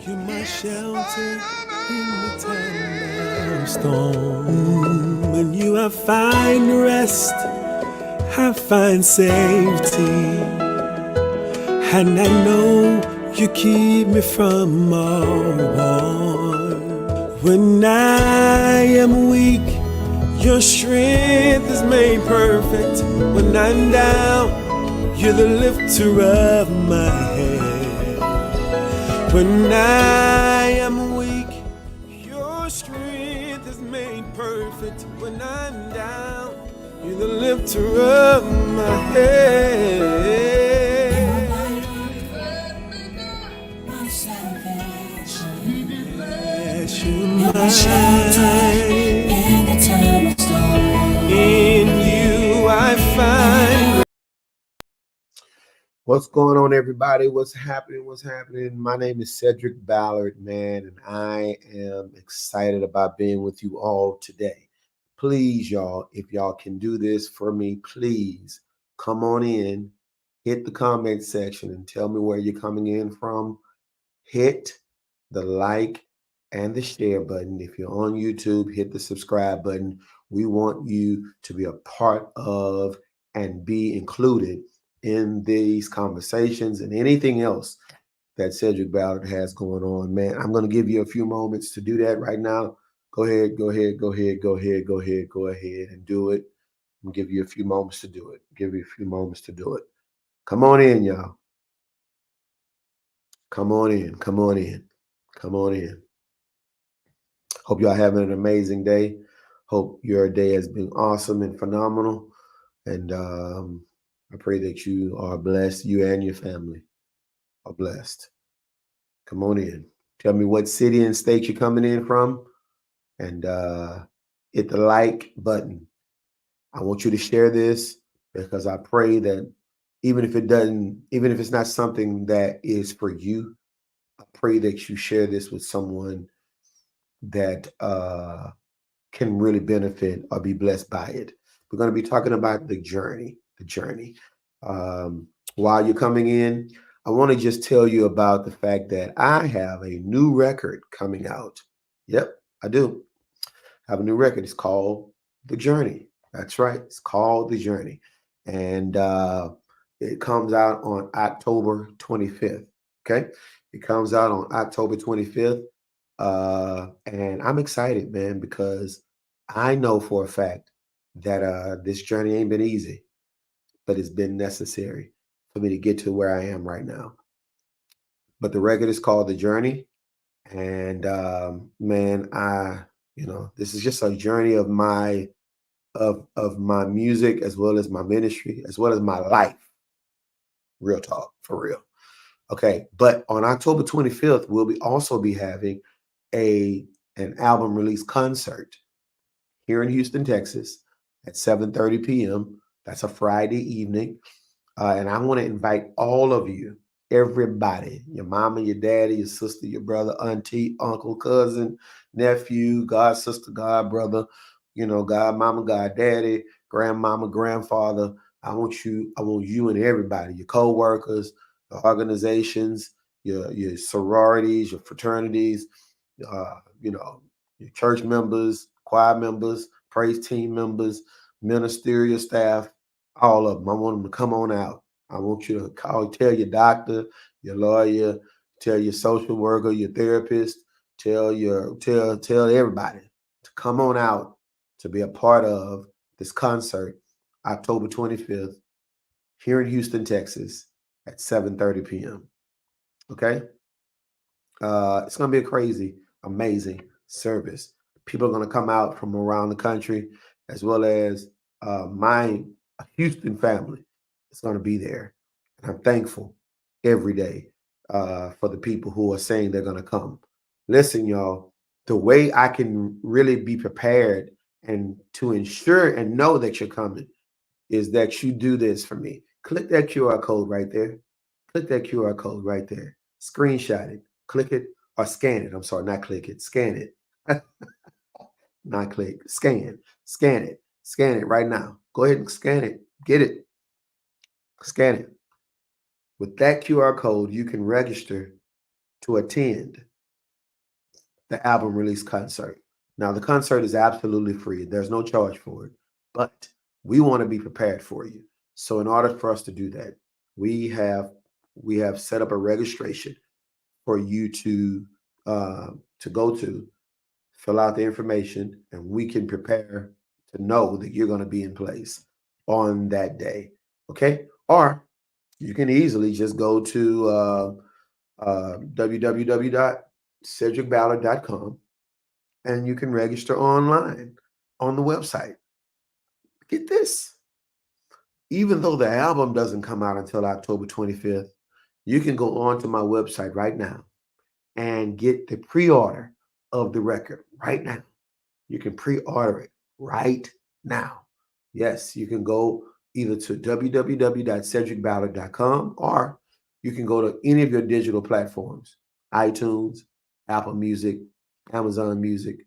You're my shelter in the time of storm. When you I find rest, I find safety, and I know you keep me from all harm. When I am weak, your strength is made perfect. When I'm down, you're the lifter of my head. When I am weak, your strength is made perfect. When I'm down, you're the lifter of my head. My salvation. Yes, you're my shelter in the time of storm. In you I find. What's going on, everybody? What's happening? What's happening? My name is Cedric Ballard, man, and I am excited about being with you all today. Please, y'all, if y'all can do this for me, please come on in, hit the comment section, and tell me where you're coming in from. Hit the like and the share button. If you're on YouTube, hit the subscribe button. We want you to be a part of and be included in these conversations and anything else that Cedric Ballard has going on, man. I'm going to give you a few moments to do that right now. Go ahead and do it. I'm give you a few moments to do it. Give you a few moments to do it. Come on in, y'all. Come on in. Come on in. Come on in. Hope y'all having an amazing day. Hope your day has been awesome and phenomenal. And I pray that you are blessed. You and your family are blessed. Come on in. Tell me what city and state you're coming in from, and hit the like button. I want you to share this because I pray that even if it's not something that is for you, I pray that you share this with someone that can really benefit or be blessed by it. We're going to be talking about the journey. While you're coming in, I want to just tell you about the fact that I have a new record coming out. Yep, I do. I have a new record. It's called The Journey. That's right. It's called The Journey. And it comes out on October 25th. Okay. It comes out on October 25th. And I'm excited, man, because I know for a fact that this journey ain't been easy, but it's been necessary for me to get to where I am right now. But the record is called The Journey. And man, this is just a journey of my my music as well as my ministry, as well as my life. Real talk, for real. Okay, but on October 25th, we'll also be having an album release concert here in Houston, Texas, at 7:30 p.m. That's a Friday evening, and I want to invite all of you, everybody, your mama, your daddy, your sister, your brother, auntie, uncle, cousin, nephew, god sister, god brother, god mama, god daddy, grandmama, grandfather. I want you and everybody, your co-workers, your organizations, your sororities, your fraternities, your church members, choir members, praise team members, ministerial staff, all of them. I want them to come on out. I want you to tell your doctor, your lawyer, tell your social worker, your therapist, tell everybody to come on out to be a part of this concert, October 25th, here in Houston, Texas, at 7:30 p.m. Okay? It's going to be a crazy, amazing service. People are going to come out from around the country, as well as my Houston family is going to be there. And I'm thankful every day for the people who are saying they're going to come. Listen, y'all, the way I can really be prepared and to ensure and know that you're coming is that you do this for me. Click that QR code right there. Click that QR code right there. Screenshot it. Click it or scan it. I'm sorry, not click it. Scan it. Not click. Scan. Scan it. Scan it right now. Go ahead and scan it. Get it. Scan it. With that QR code, you can register to attend the album release concert. Now, the concert is absolutely free. There's no charge for it, but we want to be prepared for you. So, in order for us to do that, we have set up a registration for you to go to, fill out the information, and we can prepare to know that you're going to be in place on that day. Okay, or you can easily just go to www.cedricballard.com and you can register online on the website. Get this. Even though the album doesn't come out until October 25th, you can go on to my website right now and get the pre-order of the record right now. You can pre-order it right now. Yes, you can go either to www.cedricballard.com or you can go to any of your digital platforms, iTunes, Apple Music, Amazon Music,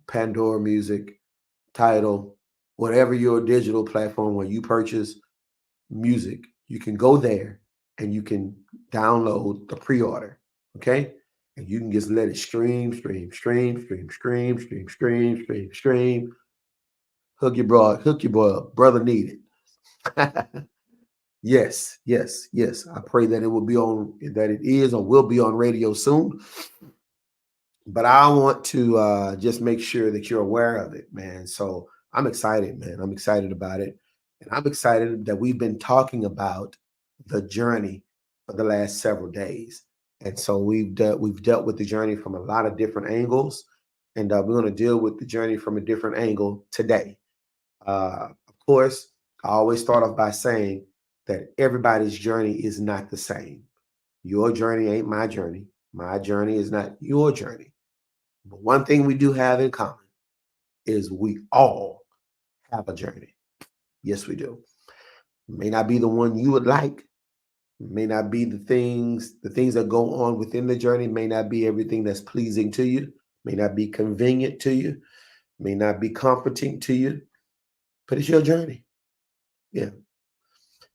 Pandora Music, Tidal, whatever your digital platform where you purchase music, you can go there and you can download the pre-order, okay? And you can just let it stream. Hook your boy up. Brother needed. Yes. I pray that it is or will be on radio soon. But I want to just make sure that you're aware of it, man. So I'm excited, man. I'm excited about it. And I'm excited that we've been talking about the journey for the last several days. And so we've dealt with the journey from a lot of different angles. And we're going to deal with the journey from a different angle today. Of course, I always start off by saying that everybody's journey is not the same. Your journey ain't my journey. My journey is not your journey. But one thing we do have in common is we all have a journey. Yes, we do. It may not be the one you would like. It may not be the things that go on within the journey may not be everything that's pleasing to you, may not be convenient to you, may not be comforting to you, but it's your journey. Yeah.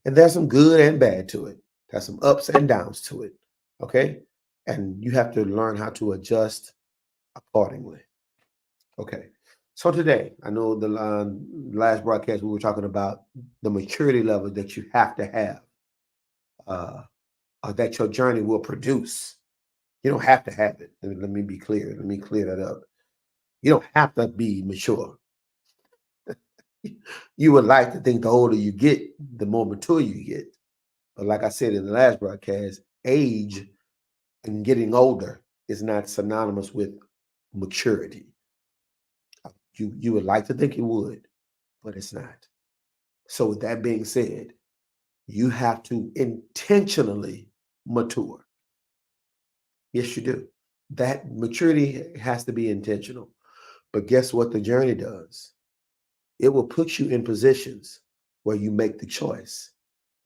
And there's some good and bad to it. There's some ups and downs to it. Okay. And you have to learn how to adjust accordingly. Okay. So today, I know the last broadcast we were talking about the maturity level that you have to have, that your journey will produce. You don't have to have it. Let me be clear. Let me clear that up. You don't have to be mature. You would like to think the older you get, the more mature you get. But like I said in the last broadcast, age and getting older is not synonymous with maturity. You would like to think it would, but it's not. So with that being said, you have to intentionally mature. Yes, you do. That maturity has to be intentional. But guess what the journey does? It will put you in positions where you make the choice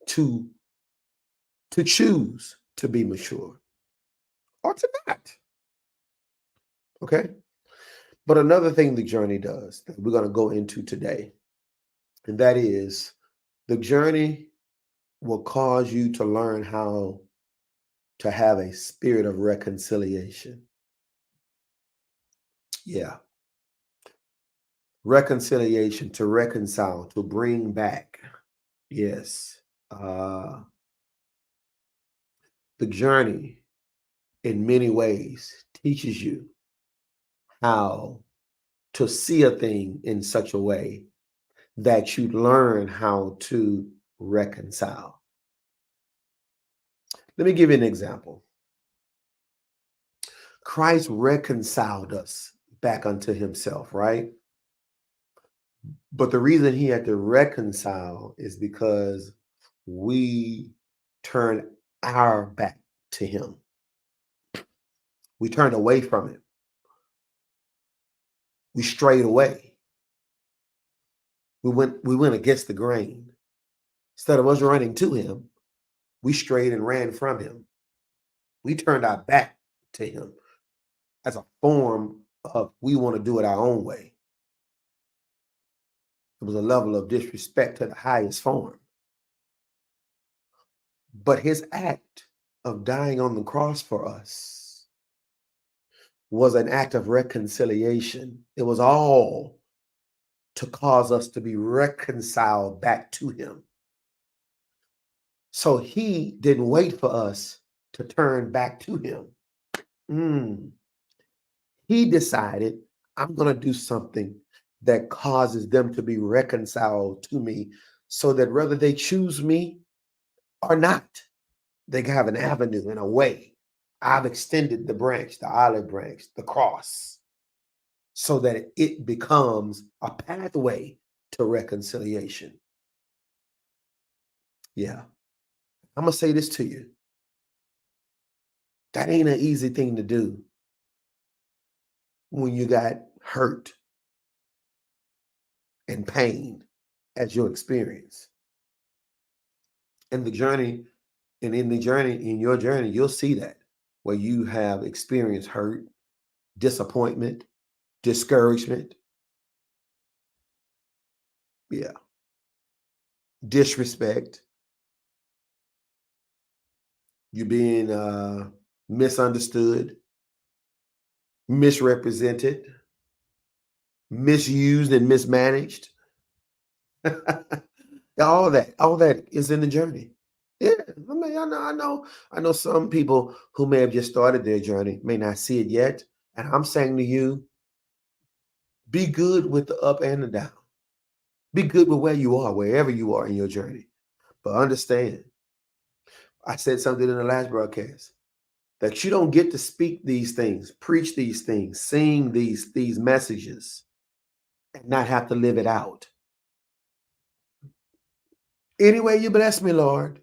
to choose to be mature or to not. Okay? But another thing the journey does that we're going to go into today, and that is the journey will cause you to learn how to have a spirit of reconciliation. Yeah. Reconciliation, to reconcile, to bring back. Yes. The journey in many ways teaches you how to see a thing in such a way that you learn how to reconcile. Let me give you an example. Christ reconciled us back unto himself, right? But the reason he had to reconcile is because we turned our back to him. We turned away from him. We strayed away. We went against the grain. Instead of us running to him, we strayed and ran from him. We turned our back to him as a form of we want to do it our own way. It was a level of disrespect to the highest form. But his act of dying on the cross for us was an act of reconciliation. It was all to cause us to be reconciled back to him. So he didn't wait for us to turn back to him. He decided, I'm going to do something that causes them to be reconciled to me, so that whether they choose me or not, they can have an avenue and a way. I've extended the branch, the olive branch, the cross, so that it becomes a pathway to reconciliation. Yeah. I'm going to say this to you. That ain't an easy thing to do when you got hurt and pain as your experience. And the journey, and in your journey, you'll see that where you have experienced hurt, disappointment, discouragement. Yeah. Disrespect. You being misunderstood, misrepresented, misused, and mismanaged. all that is in the journey. Yeah, I mean, I know some people who may have just started their journey may not see it yet. And I'm saying to you, be good with the up and the down. Be good with where you are, wherever you are in your journey. But understand, I said something in the last broadcast, that you don't get to speak these things, preach these things, sing these messages, and not have to live it out. Anyway, you bless me, Lord,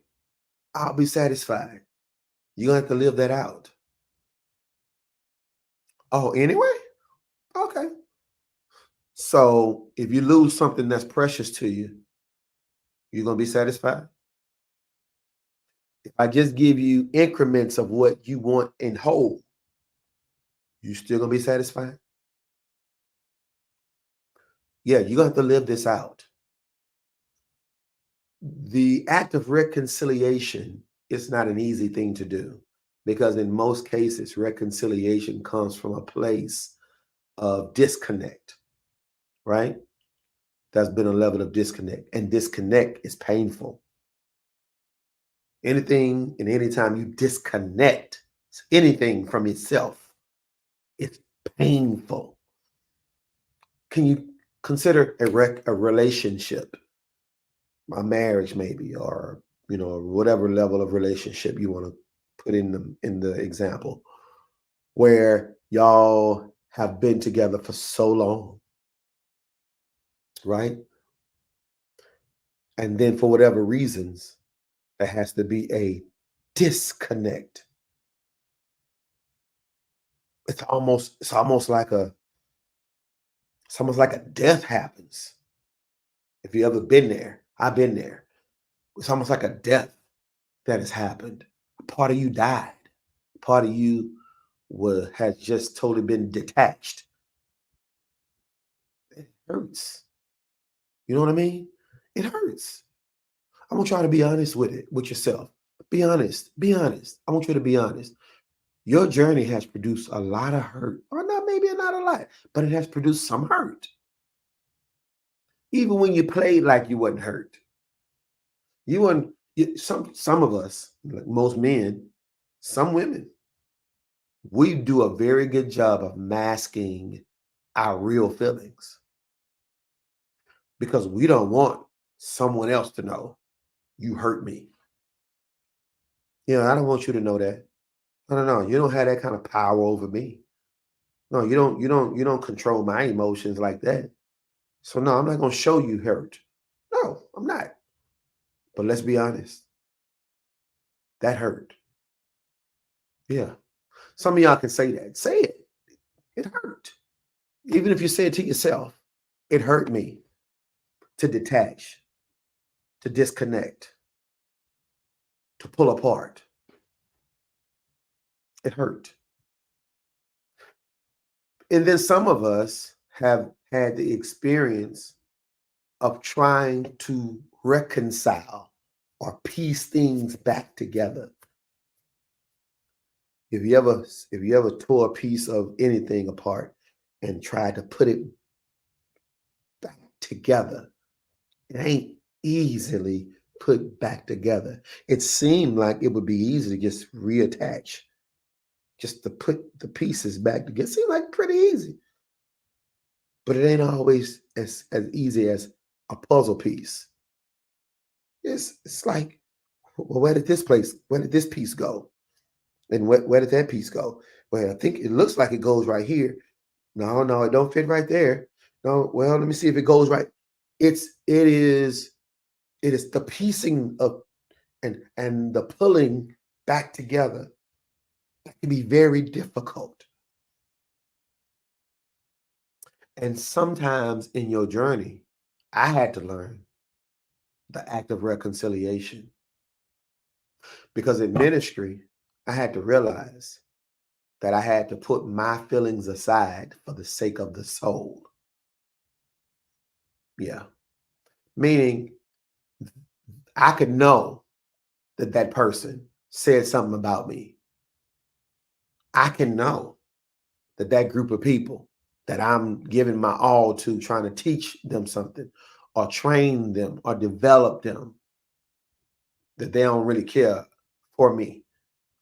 I'll be satisfied. You're going to have to live that out. Oh, anyway? Okay. So if you lose something that's precious to you, you're going to be satisfied? If I just give you increments of what you want in whole, you still going to be satisfied? Yeah, you're going to have to live this out. The act of reconciliation is not an easy thing to do, because in most cases, reconciliation comes from a place of disconnect, right? There's been a level of disconnect, and disconnect is painful. Anything and anytime you disconnect anything from itself, it's painful. Can you consider a relationship, a marriage maybe, or whatever level of relationship you want to put in the example, where y'all have been together for so long, right? And then for whatever reasons, there has to be a disconnect. It's almost like a death happens. If you ever been there, I've been there. It's almost like a death that has happened. A part of you died. Part of you has just totally been detached. It hurts. You know what I mean? It hurts. I want y'all to be honest with yourself. Be honest. Be honest. I want you to be honest. Your journey has produced a lot of hurt, or maybe not a lot, but it has produced some hurt. Even when you played like you wasn't hurt, some of us, like most men, some women, we do a very good job of masking our real feelings, because we don't want someone else to know you hurt me. I don't want you to know that. No, you don't have that kind of power over me. No, you don't control my emotions like that. So no, I'm not going to show you hurt. No, I'm not. But let's be honest. That hurt. Yeah. Some of y'all can say that. Say it. It hurt. Even if you say it to yourself, it hurt me to detach, to disconnect, to pull apart. It hurt. And then some of us have had the experience of trying to reconcile or piece things back together. If you ever tore a piece of anything apart and tried to put it back together, it ain't easily put back together. It seemed like it would be easy to just reattach, just to put the pieces back together. It seemed like pretty easy. But it ain't always as easy as a puzzle piece. It's like, well, where did this piece go? And where did that piece go? Well, I think it looks like it goes right here. No, it don't fit right there. No, well, let me see if it goes right. It is the piecing of and the pulling back together that can be very difficult. And sometimes in your journey, I had to learn the act of reconciliation. Because in ministry, I had to realize that I had to put my feelings aside for the sake of the soul. Yeah. Meaning, I could know that that person said something about me. I can know that that group of people that I'm giving my all to, trying to teach them something or train them or develop them, that they don't really care for me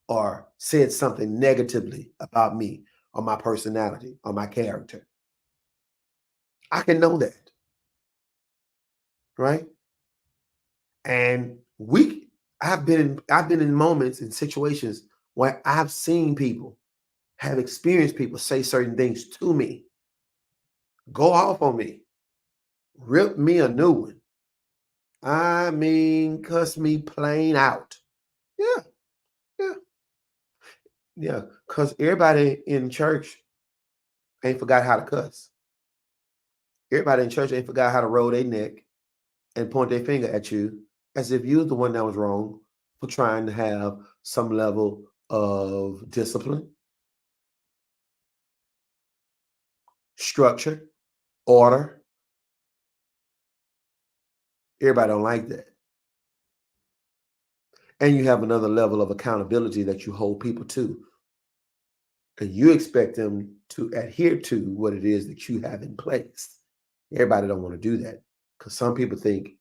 or said something negatively about me or my personality or my character. I can know that, right? And I've been in moments in situations where I've seen people, have experienced people say certain things to me, go off on me, rip me a new one. I mean, cuss me plain out. Yeah, yeah, yeah. Because everybody in church ain't forgot how to cuss. Everybody in church ain't forgot how to roll their neck and point their finger at you as if you're the one that was wrong for trying to have some level of discipline, structure, order. Everybody don't like that. And you have another level of accountability that you hold people to. And you expect them to adhere to what it is that you have in place. Everybody don't want to do that because some people think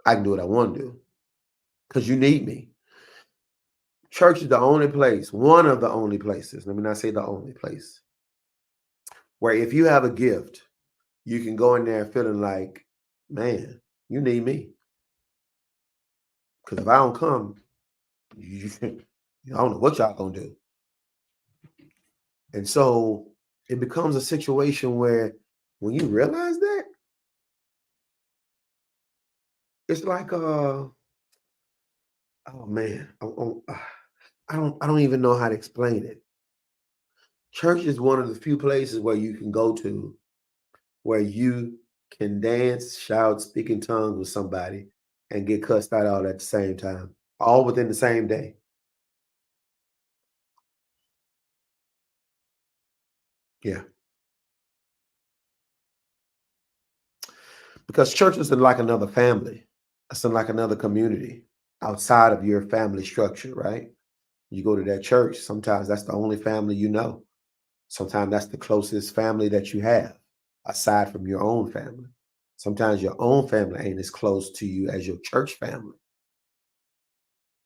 I can do what I want to do because you need me. Church is the only place, one of the only places, let me not say the only place, where if you have a gift, you can go in there feeling like, man, you need me. Because if I don't come, you don't know what y'all gonna do. And so it becomes a situation where when you realize that, it's like oh man, I don't even know how to explain it. Church is one of the few places where you can go to where you can dance, shout, speak in tongues with somebody and get cussed out all at the same time, all within the same day. Yeah. Because church is like another family. It's like another community outside of your family structure, right? You go to that church, sometimes that's the only family you know. Sometimes that's the closest family that you have, aside from your own family. Sometimes your own family ain't as close to you as your church family,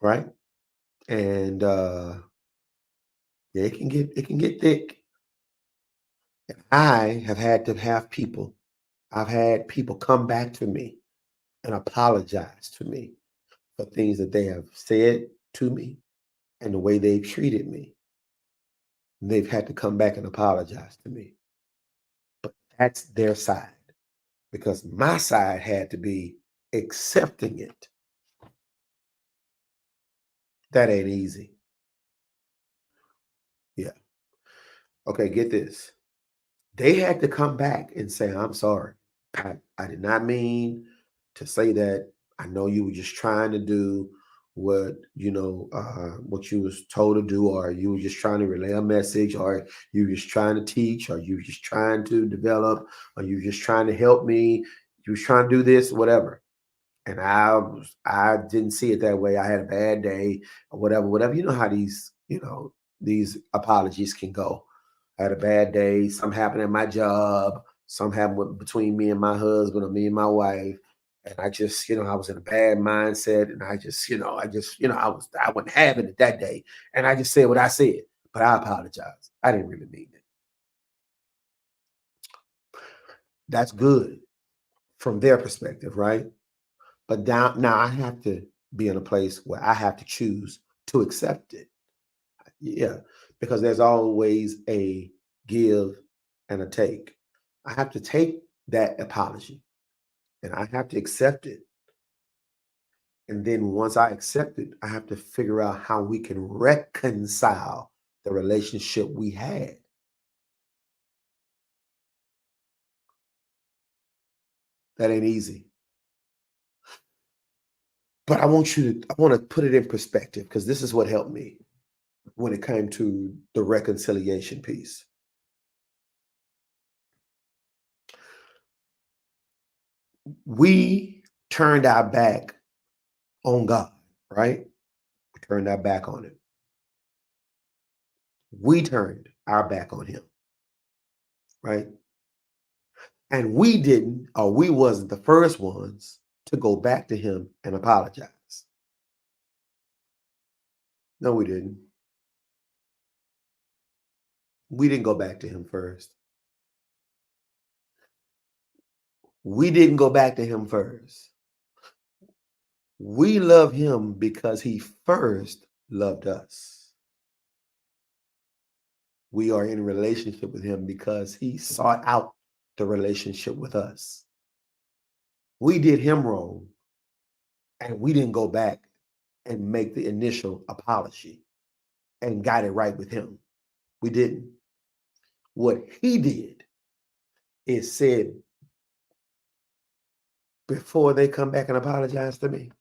right? And yeah, it can get thick. And I have had to have people. I've had people come back to me and apologize to me for things that they have said to me and the way they've treated me. They've had to come back and apologize to me. But that's their side because my side had to be accepting it. That ain't easy. Yeah. Okay, get this. They had to come back and say, I'm sorry. I did not mean to say that. I know you were just trying to do what what you was told to do, or you were just trying to relay a message, or you were just trying to teach, or you were just trying to develop, or you were just trying to help me. You was trying to do this, whatever. And I didn't see it that way. I had a bad day or whatever. You know how these these apologies can go. I had a bad day. Something happened at my job. Something happened between me and my husband or me and my wife. And I just, I was in a bad mindset. And I wasn't having it that day. And I just said what I said, but I apologize. I didn't really mean it. That's good from their perspective, right? But now I have to be in a place where I have to choose to accept it. Yeah, because there's always a give and a take. I have to take that apology and I have to accept it. And then once I accept it, I have to figure out how we can reconcile the relationship we had. That ain't easy. But I want to put it in perspective because this is what helped me when it came to the reconciliation piece. We turned our back on God, right? We turned our back on him. We turned our back on him, right? And we didn't, or we wasn't the first ones to go back to him and apologize. No, we didn't. We didn't go back to him first. We didn't go back to him first. We love him because he first loved us. We are in a relationship with him because he sought out the relationship with us. We did him wrong, and we didn't go back and make the initial apology and got it right with him. We didn't. What he did is said, before they come back and apologize to me,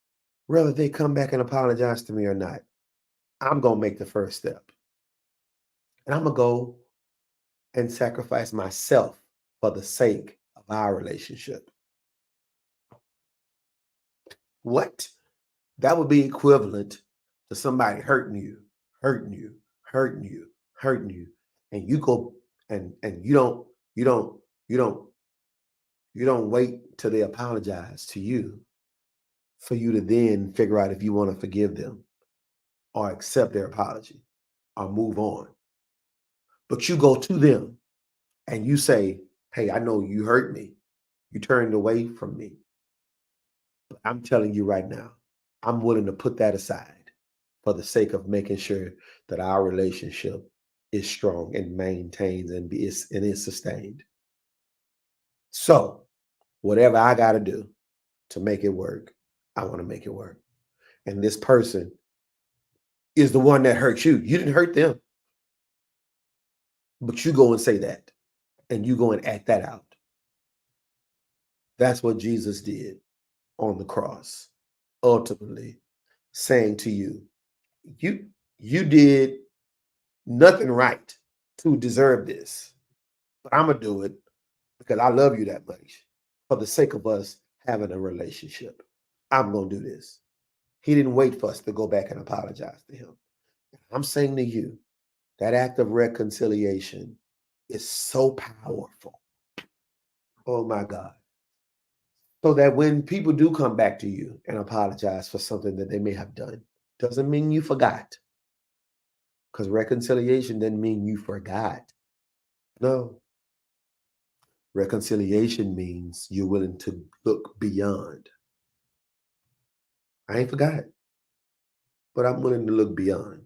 whether they come back and apologize to me or not, I'm going to make the first step. And I'm going to go and sacrifice myself for the sake of our relationship. What? That would be equivalent to somebody hurting you, and you go and you don't wait till they apologize to you for you to then figure out if you want to forgive them or accept their apology or move on. But you go to them and you say, hey, I know you hurt me. You turned away from me. But I'm telling you right now, I'm willing to put that aside for the sake of making sure that our relationship is strong and maintains and is sustained. So whatever I got to do to make it work, I want to make it work. And this person is the one that hurt you. You didn't hurt them. But you go and say that. And you go and act that out. That's what Jesus did on the cross. Ultimately saying to you, you did nothing right to deserve this. But I'm going to do it because I love you that much. For the sake of us having a relationship, I'm going to do this. He didn't wait for us to go back and apologize to him. I'm saying to you, that act of reconciliation is so powerful. Oh my God. So that when people do come back to you and apologize for something that they may have done, doesn't mean you forgot. Because reconciliation doesn't mean you forgot. No. Reconciliation means you're willing to look beyond. I ain't forgot, but I'm willing to look beyond.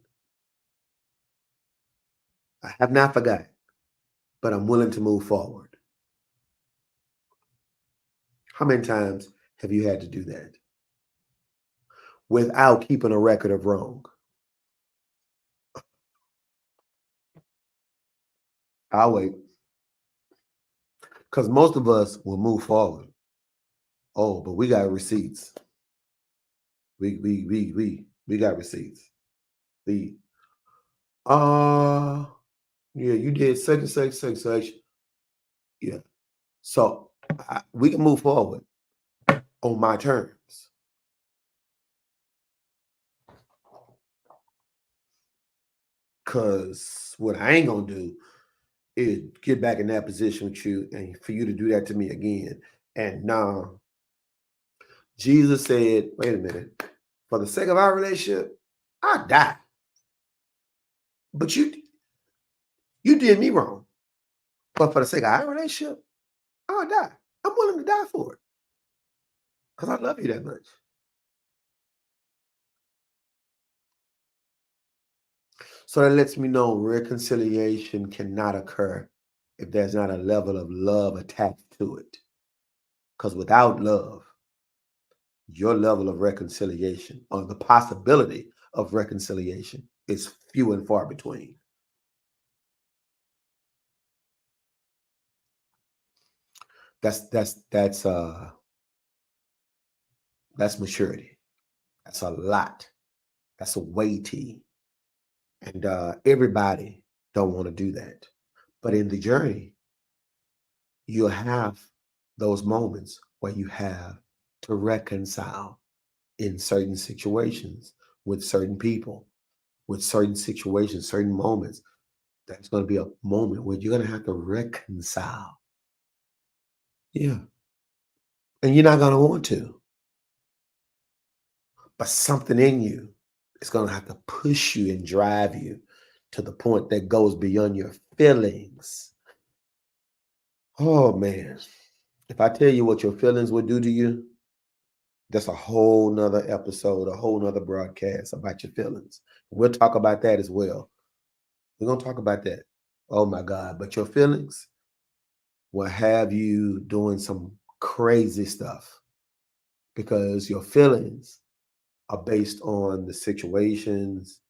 I have not forgot, but I'm willing to move forward. How many times have you had to do that without keeping a record of wrong? I'll wait. Because most of us will move forward. Oh, but we got receipts. We got receipts. Yeah, you did such and such, such and such. Yeah. So we can move forward on my terms. Because what I ain't gonna do is get back in that position with you and for you to do that to me again. And now Jesus said, wait a minute, for the sake of our relationship, I'll die. But you did me wrong. But for the sake of our relationship, I'll die. I'm willing to die for it. Because I love you that much. So that lets me know reconciliation cannot occur if there's not a level of love attached to it. Because without love, your level of reconciliation or the possibility of reconciliation is few and far between. That's maturity. That's a lot. That's a weighty. And everybody don't want to do that. But in the journey, you'll have those moments where you have to reconcile in certain situations with certain people, with certain situations, certain moments. That's going to be a moment where you're going to have to reconcile. Yeah. And you're not going to want to. But something in you is going to have to push you and drive you to the point that goes beyond your feelings. Oh, man. If I tell you what your feelings would do to you, that's a whole nother episode, a whole nother broadcast about your feelings. We'll talk about that as well. We're going to talk about that. Oh, my God. But your feelings will have you doing some crazy stuff because your feelings are based on the situations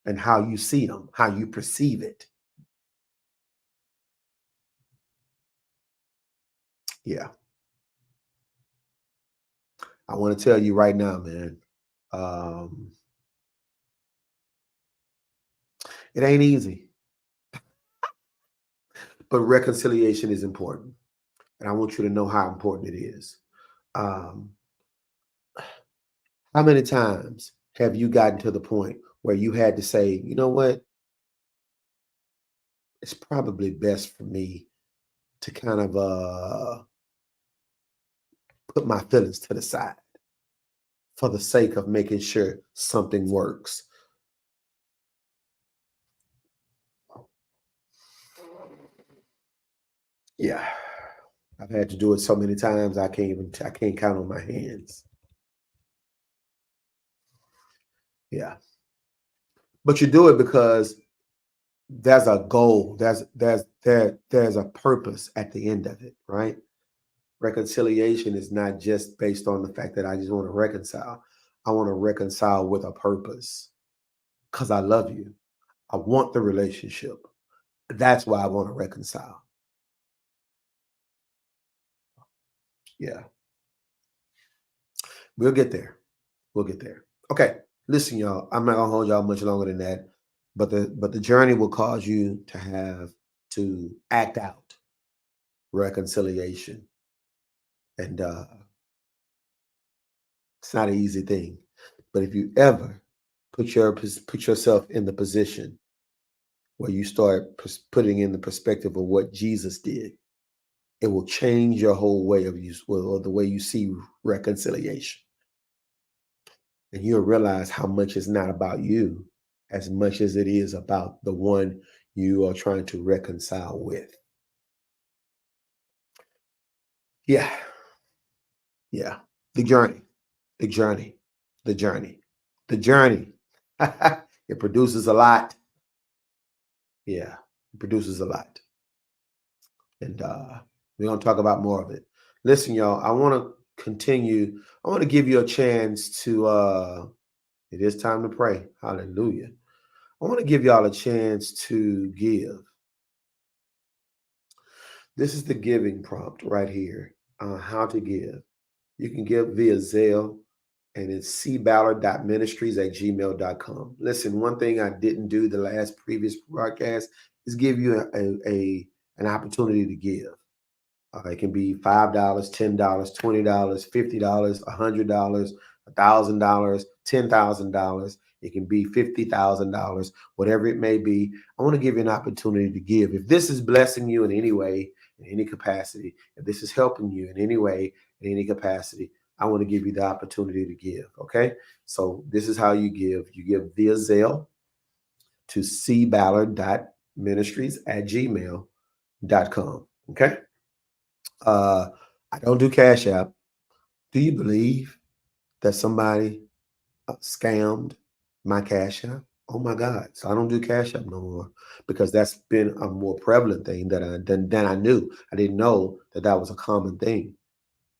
and how you see them, how you perceive it. Yeah. I want to tell you right now, man, it ain't easy. But reconciliation is important. And I want you to know how important it is. How many times have you gotten to the point where you had to say, you know what? It's probably best for me to kind of put my feelings to the side for the sake of making sure something works. Yeah. I've had to do it so many times I can't count on my hands. Yeah. But you do it because there's a goal, there's a purpose at the end of it, right? Reconciliation is not just based on the fact that I just want to reconcile. I want to reconcile with a purpose because I love you. I want the relationship. That's why I want to reconcile. Yeah. We'll get there. We'll get there. Okay. Listen, y'all, I'm not gonna hold y'all much longer than that. But the journey will cause you to have to act out reconciliation. And it's not an easy thing. But if you ever put yourself in the position where you start putting in the perspective of what Jesus did, it will change your whole way of use or the way you see reconciliation. And you'll realize how much it's not about you as much as it is about the one you are trying to reconcile with. Yeah. Yeah. The journey. The journey. The journey. The journey. It produces a lot. Yeah. It produces a lot. And we're going to talk about more of it. Listen, y'all, I want to continue. I want to give you a chance to it is time to pray. Hallelujah. I want to give y'all a chance to give. This is the giving prompt right here. How to give. You can give via Zelle, and it's cballard.ministries@gmail.com. Listen, one thing I didn't do the last previous broadcast is give you an opportunity to give. It can be $5, $10, $20, $50, $100, $1,000, $10,000. It can be $50,000, whatever it may be. I want to give you an opportunity to give. If this is blessing you in any way, in any capacity, if this is helping you in any way, in any capacity, I want to give you the opportunity to give. Okay. So this is how you give. You give via Zelle to cballard.ministries@gmail.com. Okay. I don't do Cash App. Do you believe that somebody scammed my Cash App? Oh my God. So I don't do Cash App no more because that's been a more prevalent thing than I knew. I didn't know that that was a common thing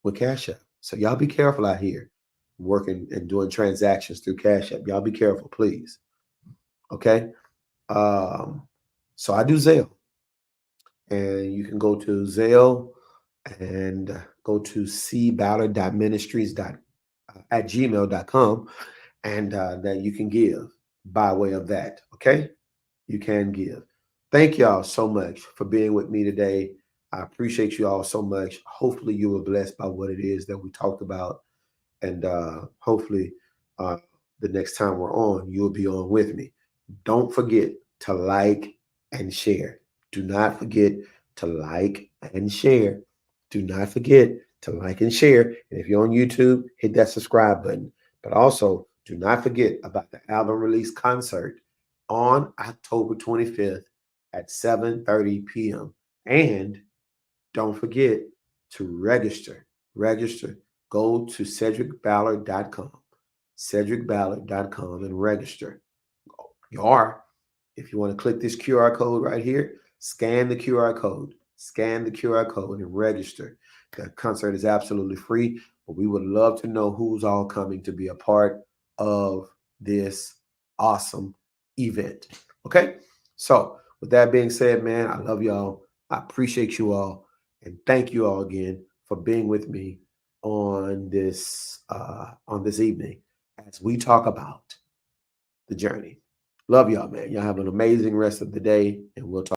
with Cash App. So y'all be careful out here working and doing transactions through Cash App. Y'all be careful, please. Okay. So I do Zelle, and you can go to Zelle and go to cballard.ministries@gmail.com, and that you can give by way of that. Okay. You can give. Thank y'all so much for being with me today. I appreciate you all so much. Hopefully you were blessed by what it is that we talked about. And hopefully the next time we're on, you'll be on with me. Don't forget to like and share. Do not forget to like and share. Do not forget to like and share. And if you're on YouTube, hit that subscribe button. But also, do not forget about the album release concert on October 25th at 7:30 p.m. And don't forget to register. Register. Go to cedricballard.com. cedricballard.com and register. Or if you want to click this QR code right here, scan the QR code. Scan the QR code and register. The concert is absolutely free, but we would love to know who's all coming to be a part of this awesome event. Okay? So, with that being said, man, I love y'all. I appreciate you all. And thank you all again for being with me on this evening as we talk about the journey. Love y'all, man. Y'all have an amazing rest of the day, and we'll talk.